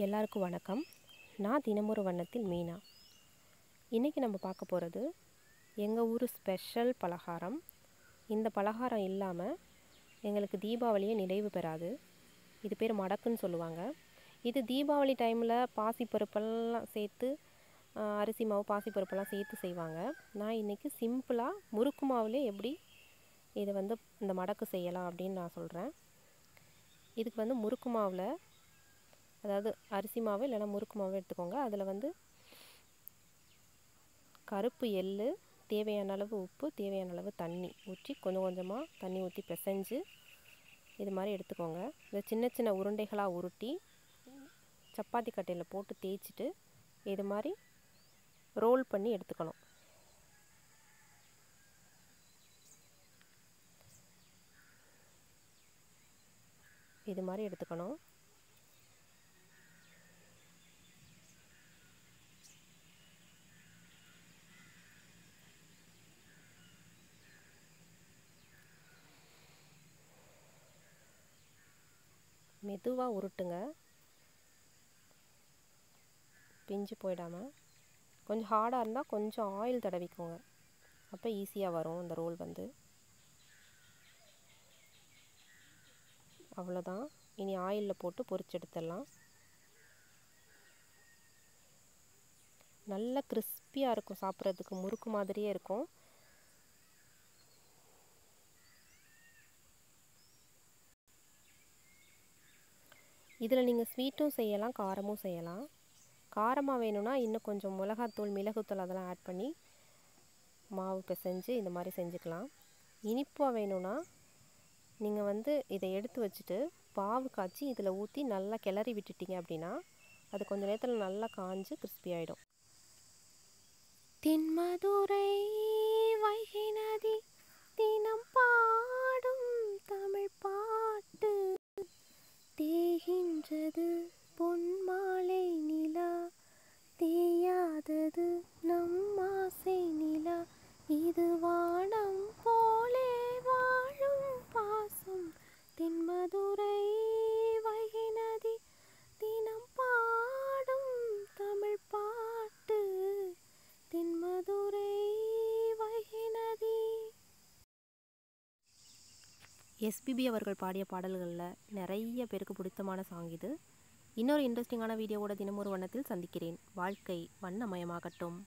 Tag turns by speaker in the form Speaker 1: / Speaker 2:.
Speaker 1: எல்லாருக்கும் வணக்கம். நான் தினமொரு வண்ணத்தில் மீனா. இன்றைக்கி நம்ம பார்க்க போகிறது எங்கள் ஊர் ஸ்பெஷல் பலகாரம். இந்த பலகாரம் இல்லாமல் எங்களுக்கு தீபாவளியே நிறைவு பெறாது. இது பேர் மடக்குன்னு சொல்லுவாங்க. இது தீபாவளி டைமில் பாசிப்பருப்பெல்லாம் சேர்த்து அரிசி மாவு பாசிப்பருப்பெல்லாம் சேர்த்து செய்வாங்க. நான் இன்றைக்கி சிம்பிளாக முறுக்கு மாவுலே எப்படி இதை இந்த மடக்கு செய்யலாம் அப்படின்னு நான் சொல்கிறேன். இதுக்கு முறுக்கு மாவில், அதாவது அரிசி மாவு இல்லைனா முறுக்கு மாவு எடுத்துக்கோங்க. அதில் கருப்பு எள்ளு, தேவையான அளவு உப்பு, தேவையான அளவு தண்ணி ஊற்றி கொஞ்சம் கொஞ்சமாக தண்ணி ஊற்றி பிசைஞ்சு இது மாதிரி எடுத்துக்கோங்க. இதை சின்ன சின்ன உருண்டைகளாக உருட்டி சப்பாத்தி கட்டையில் போட்டு தேய்ச்சிட்டு இது மாதிரி ரோல் பண்ணி எடுத்துக்கணும். இது மாதிரி எடுத்துக்கணும். மெதுவாக உருட்டுங்க, பிஞ்சு போயிடாமல். கொஞ்சம் ஹார்டாக இருந்தால் கொஞ்சம் ஆயில் தடவிக்கோங்க, அப்போ ஈஸியாக வரும் இந்த ரோல். அவ்வளோதான். இனி ஆயிலில் போட்டு பொரிச்சு எடுத்துடலாம். நல்ல கிறிஸ்பியாக இருக்கும், சாப்பிட்றதுக்கு முறுக்கு மாதிரியே இருக்கும். இதில் நீங்கள் ஸ்வீட்டும் செய்யலாம், காரமும் செய்யலாம். காரமாக வேணும்னா இன்னும் கொஞ்சம் மிளகாத்தூள், மிளகுத்தூள் அதெல்லாம் ஆட் பண்ணி மாவு பிசைஞ்சு இந்த மாதிரி செஞ்சுக்கலாம். இனிப்பாக வேணும்னா நீங்கள் இதை எடுத்து வச்சுட்டு பாவு காய்ச்சி இதில் ஊற்றி நல்லா கிளறி விட்டுட்டீங்க அப்படின்னா அது கொஞ்சம் நேரத்தில் நல்லா காஞ்சு கிறிஸ்பி ஆகிடும்.
Speaker 2: தென்மதுரை வைகை நதி தினம் பாடும் தமிழ் பாட்டு, தேகின்றது பொன்மாலை நிலா, தேயாதது நம் ஆசை நிலா, இது வானம் போலே வாழும் பாசம். தென்மதுரை வைகை நதி தினம் பாடும் தமிழ் பாட்டு, தென்மதுரை வைகை நதி.
Speaker 1: எஸ்பிபி அவர்கள் பாடிய பாடல்களில் நிறைய பேருக்கு பிடித்தமான சாங் இது. இன்னொரு இன்ட்ரெஸ்டிங்கான வீடியோவோட தினமொரு வண்ணத்தில் சந்திக்கிறேன். வாழ்க்கை வண்ணமயமாகட்டும்.